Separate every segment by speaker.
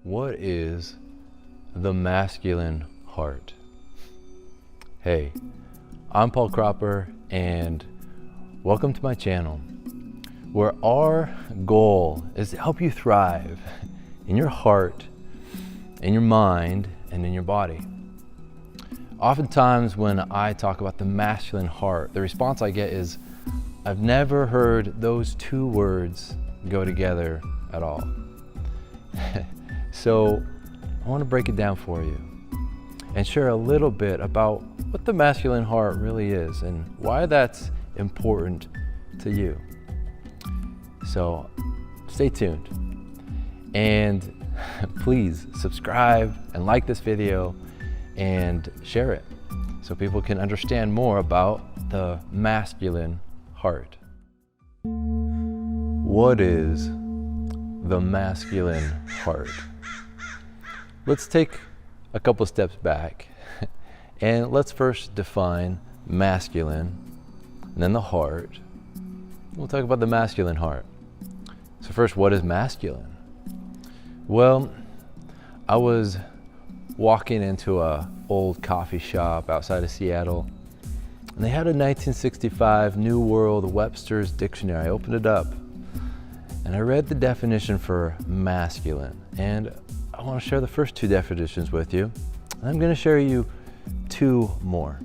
Speaker 1: What is the masculine heart? Hey, I'm Paul Cropper, and welcome to my channel, where our goal is to help you thrive in your heart, in your mind, and in your body. Oftentimes when I talk about the masculine heart, the response I get is, I've never heard those two words go together at all. So I want to break it down for you and share a little bit about what the masculine heart really is and why that's important to you. So stay tuned and please subscribe and like this video and share it so people can understand more about the masculine heart. What is the masculine heart? Let's take a couple steps back and let's first define masculine and then the heart. We'll talk about the masculine heart. So first, what is masculine? Well, I was walking into an old coffee shop outside of Seattle, and they had a 1965 New World Webster's Dictionary. I opened it up and I read the definition for masculine, and I want to share the first two definitions with you. And I'm going to share you two more.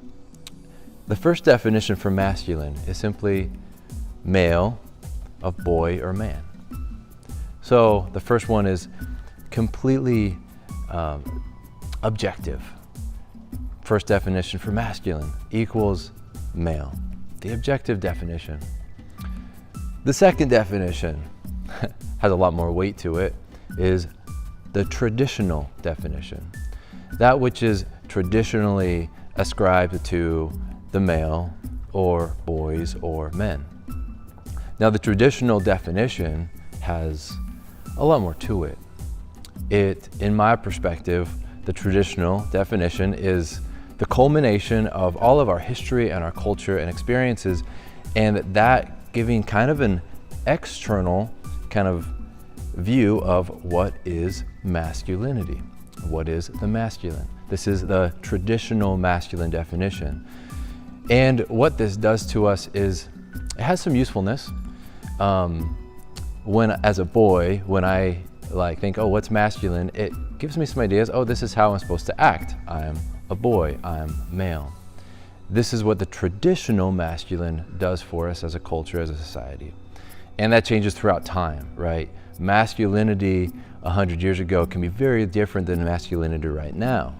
Speaker 1: The first definition for masculine is simply male of boy or man. So the first one is completely objective. First definition for masculine equals male. The objective definition. The second definition has a lot more weight to it, is the traditional definition. That which is traditionally ascribed to the male or boys or men. Now the traditional definition has a lot more to it. In my perspective, the traditional definition is the culmination of all of our history and our culture and experiences, and that giving kind of an external kind of view of what is masculinity. What is the masculine? This is the traditional masculine definition. And what this does to us is it has some usefulness. As a boy, when I think, oh, what's masculine? It gives me some ideas. Oh, this is how I'm supposed to act. I'm a boy, I'm male. This is what the traditional masculine does for us as a culture, as a society. And that changes throughout time, right? Masculinity 100 years ago can be very different than masculinity right now.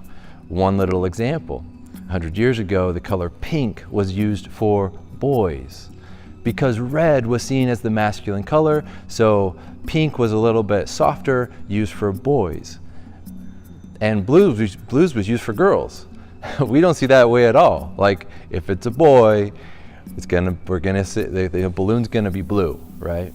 Speaker 1: One little example, 100 years ago, the color pink was used for boys because red was seen as the masculine color, so pink was a little bit softer, used for boys. And blues was used for girls. We don't see that way at all. Like, if it's a boy, the balloon's gonna be blue, right?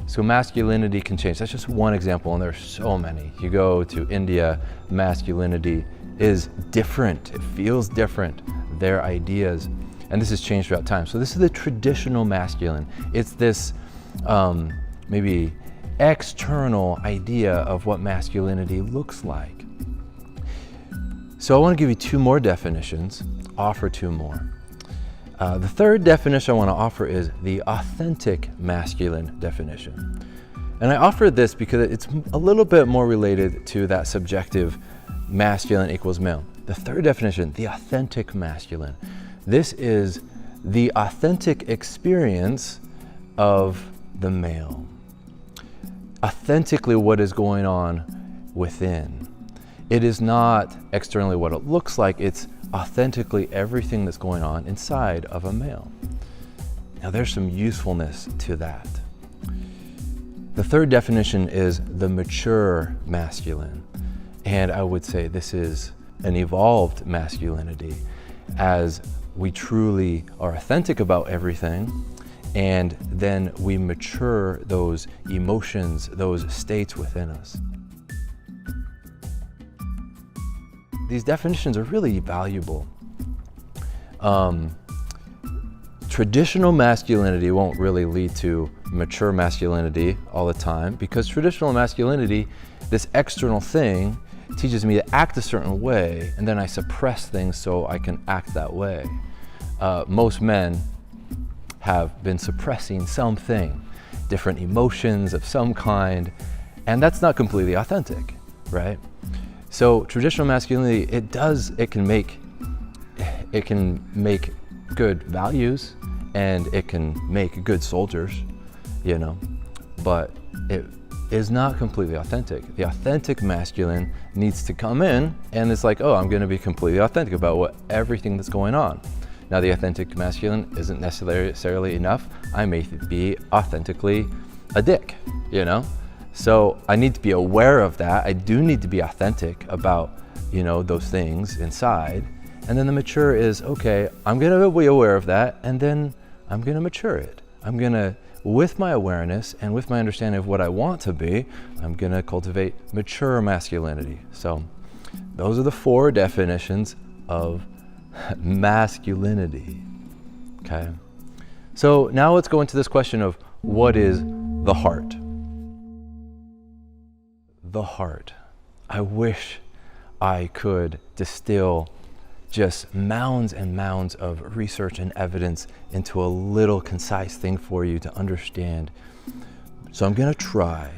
Speaker 1: So masculinity can change. That's just one example, and there's so many. You go to India, masculinity is different. It feels different. Their ideas, and this has changed throughout time. So this is the traditional masculine. It's this maybe external idea of what masculinity looks like. So I want to give you two more definitions, offer two more. The third definition I want to offer is the authentic masculine definition. And I offer this because it's a little bit more related to that subjective masculine equals male. The third definition, the authentic masculine. This is the authentic experience of the male. Authentically what is going on within. It is not externally what it looks like, it's authentically everything that's going on inside of a male. Now there's some usefulness to that. The third definition is the mature masculine. And I would say this is an evolved masculinity, as we truly are authentic about everything, and then we mature those emotions, those states within us. These definitions are really valuable. Traditional masculinity won't really lead to mature masculinity all the time, because traditional masculinity this external thing teaches me to act a certain way, and then I suppress things so I can act that way. Most men have been suppressing something, different emotions of some kind, and that's not completely authentic, right? So traditional masculinity, it can make good values, and it can make good soldiers, you know, but it is not completely authentic. The authentic masculine needs to come in and it's like, oh, I'm going to be completely authentic about everything that's going on. Now, the authentic masculine isn't necessarily enough. I may be authentically a dick, you know? So I need to be aware of that. I do need to be authentic about, you know, those things inside. And then the mature is, okay, I'm going to be aware of that, and then I'm going to mature it. I'm going to, with my awareness and with my understanding of what I want to be, I'm going to cultivate mature masculinity. So those are the 4 definitions of masculinity. Okay. So now let's go into this question of what is the heart? The heart. I wish I could distill just mounds and mounds of research and evidence into a little concise thing for you to understand. So I'm going to try.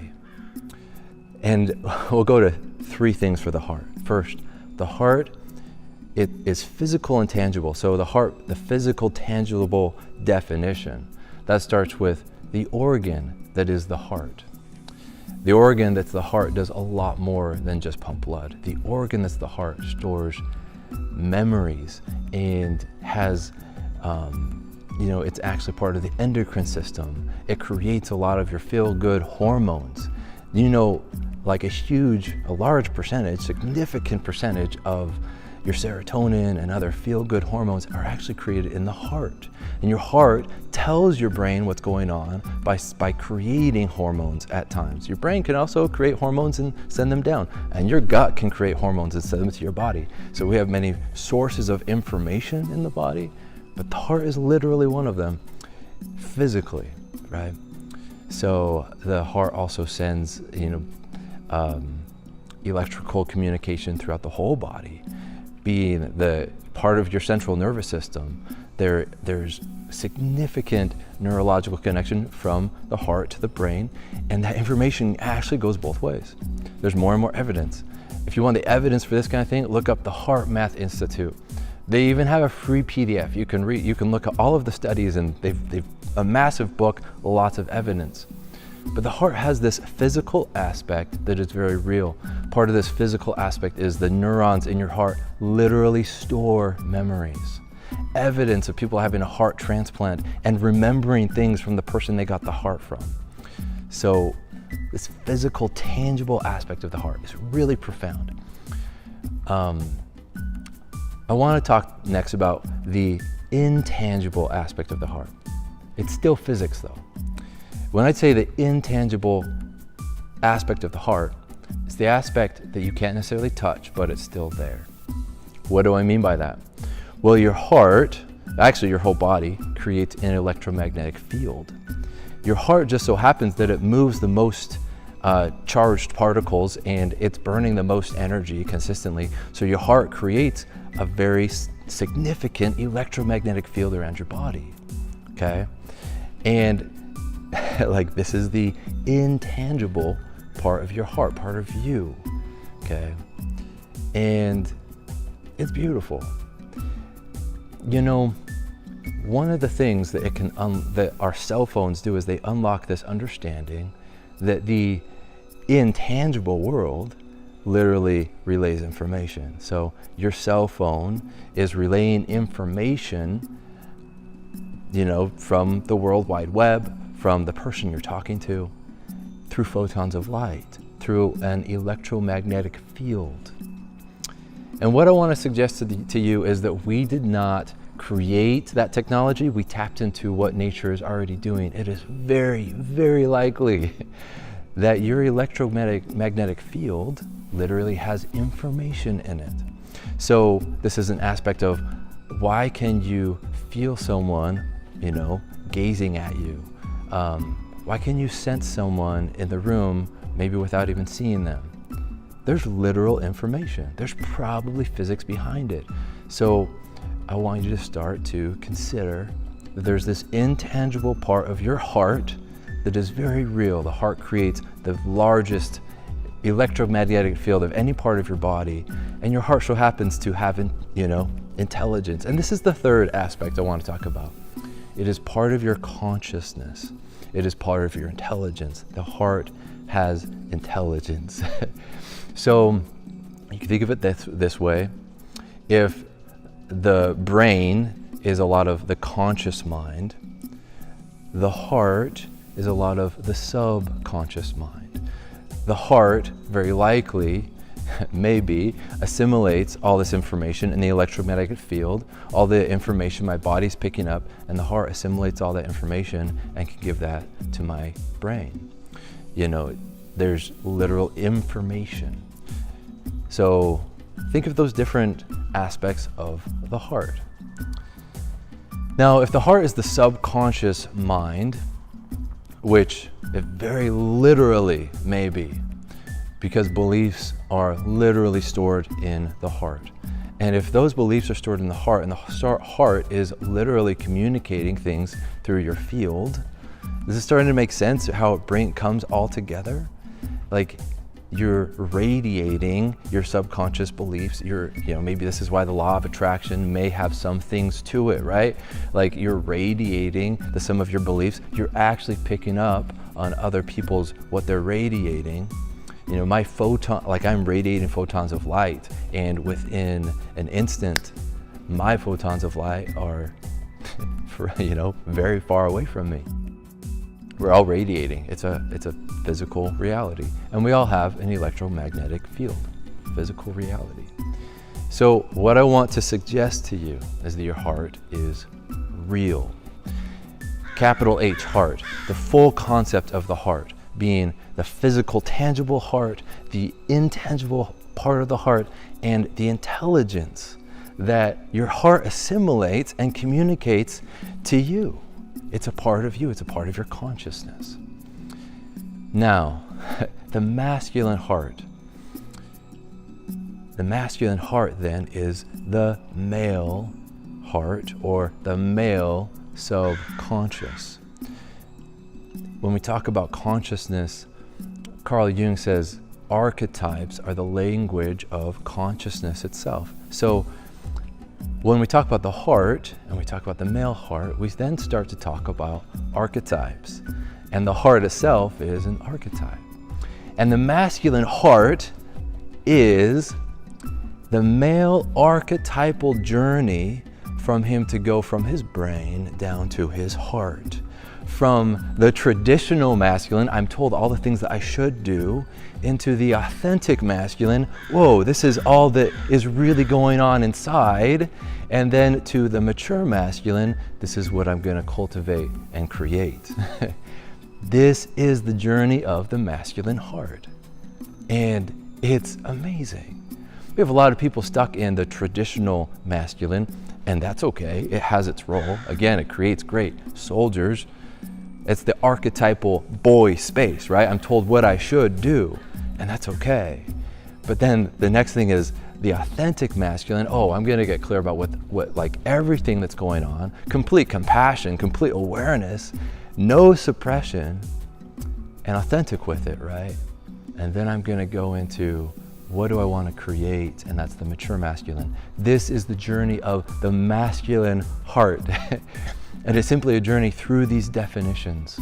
Speaker 1: And we'll go to 3 things for the heart. First, the heart, it is physical and tangible. So the heart, the physical, tangible definition, that starts with the organ that is the heart. The organ that's the heart does a lot more than just pump blood. The organ that's the heart stores memories and has, you know, it's actually part of the endocrine system. It creates a lot of your feel-good hormones. You know, like a large percentage, significant percentage of your serotonin and other feel-good hormones are actually created in the heart. And your heart tells your brain what's going on by creating hormones at times. Your brain can also create hormones and send them down. And your gut can create hormones and send them to your body. So we have many sources of information in the body, but the heart is literally one of them physically, right? So the heart also sends, you know, electrical communication throughout the whole body. Being the part of your central nervous system, there's significant neurological connection from the heart to the brain, and that information actually goes both ways. There's more and more evidence. If you want the evidence for this kind of thing, look up the Heart Math Institute. They even have a free PDF you can read. You can look at all of the studies, and they've a massive book, lots of evidence. But the heart has this physical aspect that is very real. Part of this physical aspect is the neurons in your heart literally store memories. Evidence of people having a heart transplant and remembering things from the person they got the heart from. So this physical, tangible aspect of the heart is really profound. I want to talk next about the intangible aspect of the heart. It's still physics though. When I say the intangible aspect of the heart, it's the aspect that you can't necessarily touch, but it's still there. What do I mean by that? Well, your heart, actually your whole body, creates an electromagnetic field. Your heart just so happens that it moves the most charged particles, and it's burning the most energy consistently. So your heart creates a very significant electromagnetic field around your body, okay? And like, this is the intangible part of your heart, part of you, okay? And it's beautiful. You know, one of the things that that our cell phones do is they unlock this understanding that the intangible world literally relays information. So your cell phone is relaying information, you know, from the World Wide Web, from the person you're talking to, through photons of light, through an electromagnetic field. And what I want to suggest to you is that we did not create that technology. We tapped into what nature is already doing. It is very, very likely that your electromagnetic field literally has information in it. So this is an aspect of why can you feel someone, you know, gazing at you? Why can you sense someone in the room maybe without even seeing them? there's literal information. There's probably physics behind it. So I want you to start to consider that there's this intangible part of your heart that is very real. The heart creates the largest electromagnetic field of any part of your body, and your heart so happens to have, intelligence. And this is the third aspect I want to talk about. It is part of your consciousness. It is part of your intelligence. The heart has intelligence. So you can think of it this way. If the brain is a lot of the conscious mind, the heart is a lot of the subconscious mind. The heart, very likely, maybe, assimilates all this information in the electromagnetic field, all the information my body's picking up, and the heart assimilates all that information and can give that to my brain. There's literal information. So think of those different aspects of the heart. Now, if the heart is the subconscious mind, which it very literally may be, because beliefs are literally stored in the heart. And if those beliefs are stored in the heart, and the heart is literally communicating things through your field, this is starting to make sense how it comes all together. Like, you're radiating your subconscious beliefs. Maybe this is why the law of attraction may have some things to it, right? Like, you're radiating the sum of your beliefs. You're actually picking up on other people's, what they're radiating. My I'm radiating photons of light, and within an instant, my photons of light are, very far away from me. We're all radiating. It's a physical reality. And we all have an electromagnetic field, physical reality. So what I want to suggest to you is that your heart is real. Capital H, heart. The full concept of the heart being the physical, tangible heart, the intangible part of the heart, and the intelligence that your heart assimilates and communicates to you. It's a part of you. It's a part of your consciousness. Now, the masculine heart. The masculine heart then is the male heart, or the male subconscious. When we talk about consciousness, Carl Jung says archetypes are the language of consciousness itself. So when we talk about the heart and we talk about the male heart, we then start to talk about archetypes. And the heart itself is an archetype. And the masculine heart is the male archetypal journey from him to go from his brain down to his heart. From the traditional masculine, I'm told all the things that I should do, into the authentic masculine, whoa, this is all that is really going on inside. And then to the mature masculine, this is what I'm going to cultivate and create. This is the journey of the masculine heart. And it's amazing. We have a lot of people stuck in the traditional masculine, and that's okay. It has its role. Again, it creates great soldiers. It's the archetypal boy space, right? I'm told what I should do, and that's okay. But then the next thing is the authentic masculine. Oh, I'm going to get clear about what like everything that's going on, complete compassion, complete awareness, no suppression, and authentic with it, right? And then I'm going to go into what do I want to create, and that's the mature masculine. This is the journey of the masculine heart. And it's simply a journey through these definitions.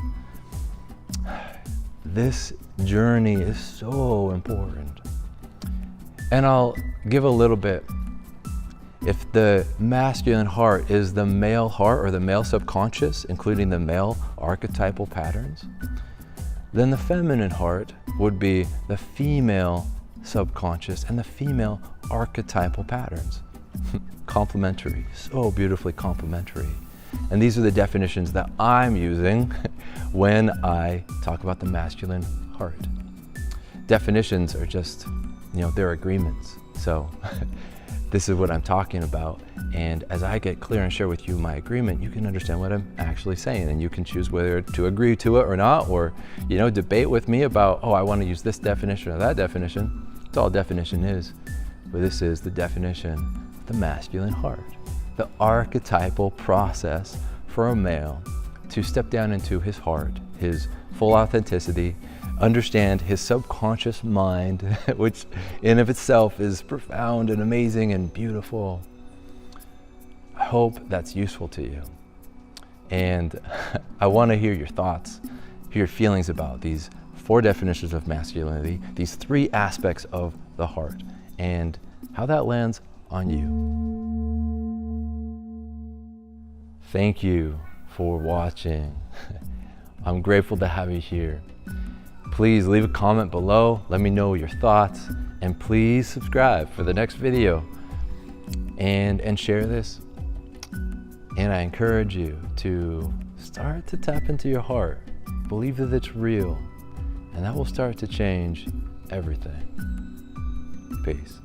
Speaker 1: This journey is so important. And I'll give a little bit. If the masculine heart is the male heart or the male subconscious, including the male archetypal patterns, then the feminine heart would be the female subconscious and the female archetypal patterns. Complementary, so beautifully complementary. And these are the definitions that I'm using when I talk about the masculine heart. Definitions are just, they're agreements. So this is what I'm talking about. And as I get clear and share with you my agreement, you can understand what I'm actually saying, and you can choose whether to agree to it or not, or, debate with me about, oh, I want to use this definition or that definition. That's all definition is. But this is the definition of the masculine heart, the archetypal process for a male to step down into his heart, his full authenticity, understand his subconscious mind, which in of itself is profound and amazing and beautiful. I hope that's useful to you. And I want to hear your thoughts, hear your feelings about these 4 definitions of masculinity, these 3 aspects of the heart, and how that lands on you. Thank you for watching. I'm grateful to have you here. Please leave a comment below, let me know your thoughts, and please subscribe for the next video and share this. And I encourage you to start to tap into your heart, believe that it's real, and that will start to change everything. Peace.